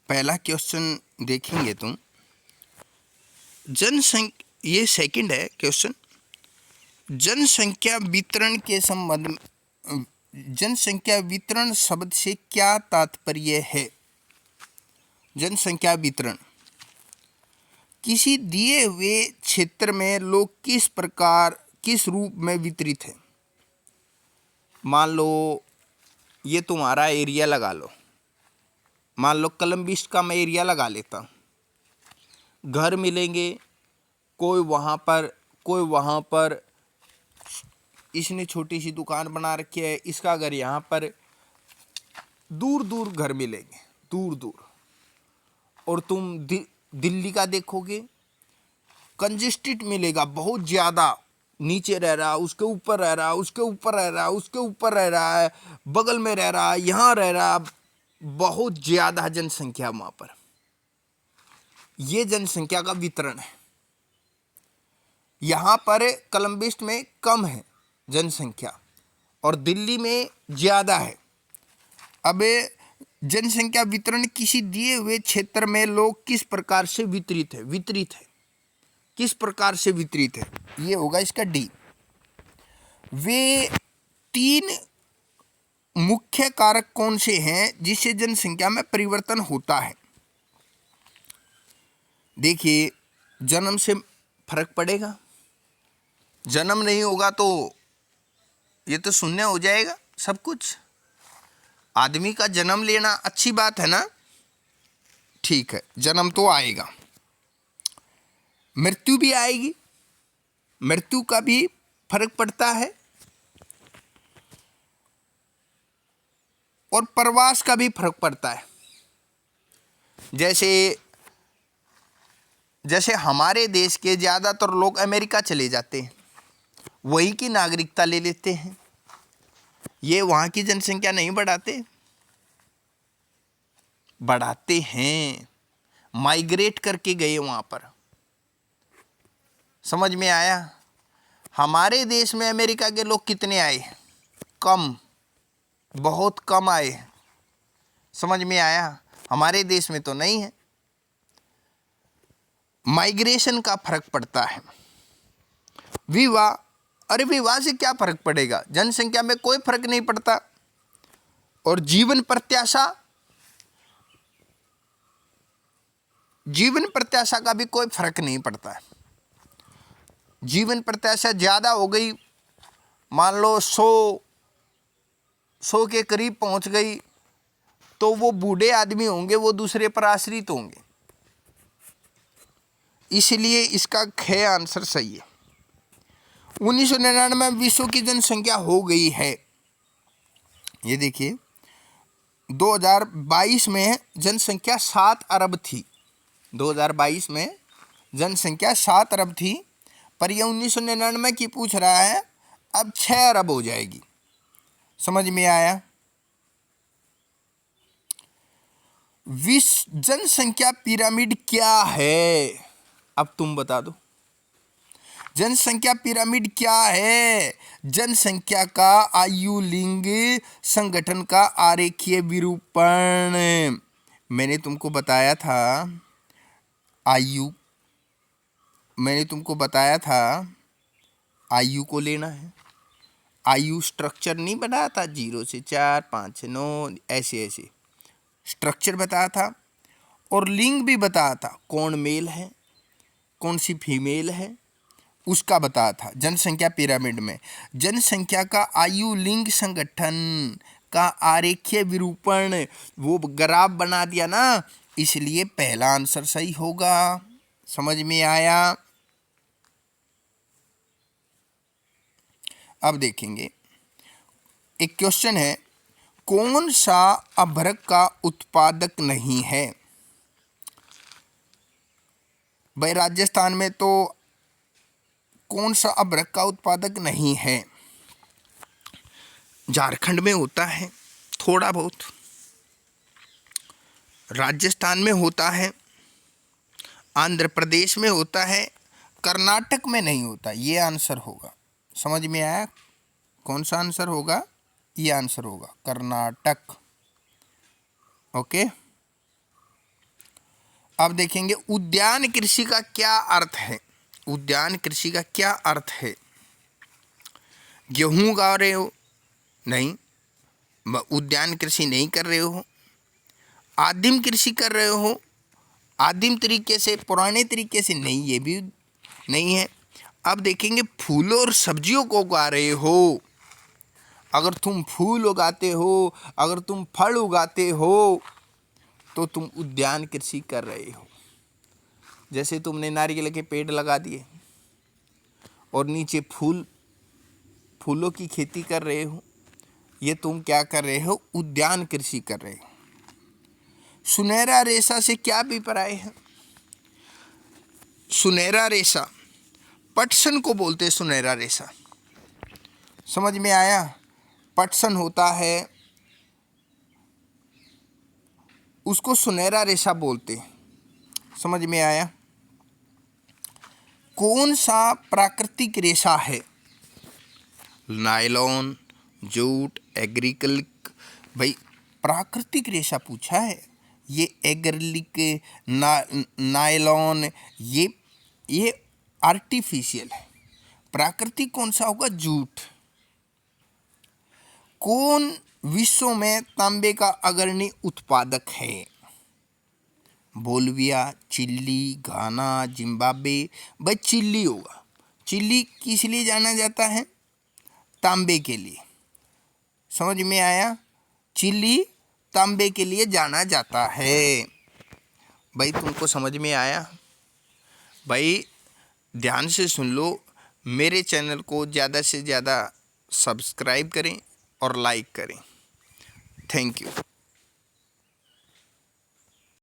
पहला क्वेश्चन देखेंगे तुम। जनसंख्या, ये सेकंड है क्वेश्चन। जनसंख्या वितरण के संबंध में, जनसंख्या वितरण शब्द से क्या तात्पर्य है? जनसंख्या वितरण, किसी दिए हुए क्षेत्र में लोग किस रूप में वितरित हैं। मान लो ये तुम्हारा एरिया लगा लो, मान लो कोलंबिस का मैं एरिया लगा लेता हूँ। घर मिलेंगे, कोई वहाँ पर इसने छोटी सी दुकान बना रखी है, इसका घर यहाँ पर, दूर दूर घर मिलेंगे, दूर दूर। और तुम दिल्ली का देखोगे, कंजेस्टेड मिलेगा, बहुत ज़्यादा। नीचे रह रहा, उसके ऊपर रह रहा, उसके ऊपर रह रहा, उसके ऊपर रह रहा है, बगल में रह रहा, यहाँ रह रहा, बहुत ज़्यादा जनसंख्या वहाँ पर। ये जनसंख्या का वितरण है। यहाँ पर कोलंबिस में कम है जनसंख्या और दिल्ली में ज़्यादा है। अब जनसंख्या वितरण, किसी दिए हुए क्षेत्र में लोग किस प्रकार से वितरित है, किस प्रकार से वितरित है, ये होगा इसका डी। वे 3 मुख्य कारक कौन से हैं जिससे जनसंख्या में परिवर्तन होता है? देखिए, जन्म से फर्क पड़ेगा। जन्म नहीं होगा तो ये तो शून्य हो जाएगा सब कुछ। आदमी का जन्म लेना अच्छी बात है ना, ठीक है, जन्म तो आएगा, मृत्यु भी आएगी, मृत्यु का भी फर्क पड़ता है, और प्रवास का भी फर्क पड़ता है। जैसे हमारे देश के ज़्यादातर लोग अमेरिका चले जाते हैं, वहीं की नागरिकता ले लेते हैं। ये वहाँ की जनसंख्या नहीं बढ़ाते हैं, माइग्रेट करके गए वहाँ पर। समझ में आया? हमारे देश में अमेरिका के लोग कितने आए? कम, बहुत कम आए। समझ में आया? हमारे देश में तो नहीं है। माइग्रेशन का फर्क पड़ता है। विवाह, अरे विवाह से क्या फर्क पड़ेगा? जनसंख्या में कोई फर्क नहीं पड़ता। और जीवन प्रत्याशा का भी कोई फर्क नहीं पड़ता है। जीवन प्रत्याशा ज़्यादा हो गई, मान लो 100 के करीब पहुंच गई, तो वो बूढ़े आदमी होंगे, वो दूसरे पर आश्रित होंगे। इसलिए इसका ख आंसर सही है। 1999 में विश्व की जनसंख्या हो गई है, ये देखिए, 2022 में जनसंख्या 7 अरब थी। 2022 में जनसंख्या 7 अरब थी, पर यह 1999 की पूछ रहा है, अब 6 अरब हो जाएगी। समझ में आया? विश्व जनसंख्या पिरामिड क्या है? अब तुम बता दो, जनसंख्या पिरामिड क्या है? जनसंख्या का आयु लिंग संगठन का आरेखीय विरूपण। मैंने तुमको बताया था आयु को लेना है। आयु स्ट्रक्चर नहीं बताया था, 0 से 4, 5 से 9, ऐसे स्ट्रक्चर बताया था। और लिंग भी बताया था, कौन मेल है, कौन सी फीमेल है, उसका बताया था। जनसंख्या पिरामिड में जनसंख्या का आयु लिंग संगठन का आरेखीय विरूपण, वो ग्राफ बना दिया ना, इसलिए पहला आंसर सही होगा। समझ में आया? अब देखेंगे, एक क्वेश्चन है, कौन सा अभ्रक का उत्पादक नहीं है? भाई राजस्थान में तो कौन सा अभ्रक का उत्पादक नहीं है? झारखंड में होता है थोड़ा बहुत, राजस्थान में होता है, आंध्र प्रदेश में होता है, कर्नाटक में नहीं होता। ये आंसर होगा। समझ में आया? कौन सा आंसर होगा? ये आंसर होगा कर्नाटक। ओके। अब देखेंगे उद्यान कृषि का क्या अर्थ है। उद्यान कृषि का क्या अर्थ है? गेहूं उगा रहे हो? नहीं, उद्यान कृषि नहीं कर रहे हो। आदिम कृषि कर रहे हो? आदिम तरीके से, पुराने तरीके से नहीं, ये भी नहीं है। अब देखेंगे फूलों और सब्जियों को उगा रहे हो। अगर तुम फूल उगाते हो, अगर तुम फल उगाते हो, तो तुम उद्यान कृषि कर रहे हो। जैसे तुमने नारियल के पेड़ लगा दिए और नीचे फूलों की खेती कर रहे हो, ये तुम क्या कर रहे हो? उद्यान कृषि कर रहे हो। सुनहरा रेशा से क्या अभिप्राय है? सुनहरा रेशा, पटसन को बोलते हैं सुनहरा रेशा। समझ में आया? पटसन होता है, उसको सुनहरा रेशा बोलते हैं। समझ में आया? कौन सा प्राकृतिक रेशा है? Nylon, jute, acrylic. भाई प्राकृतिक रेशा पूछा है, ये एग्रीलिक, नायलॉन, ये आर्टिफिशियल है। प्राकृतिक कौन सा होगा? जूट। कौन विश्व में तांबे का अग्रणी उत्पादक है? बोलिविया, चिली, घाना, जिम्बाब्वे। भाई चिली होगा। चिली किस लिए जाना जाता है? तांबे के लिए। समझ में आया? चिली तांबे के लिए जाना जाता है। भाई तुमको समझ में आया? भाई ध्यान से सुन लो। मेरे चैनल को ज़्यादा से ज़्यादा सब्सक्राइब करें और लाइक करें। Thank you.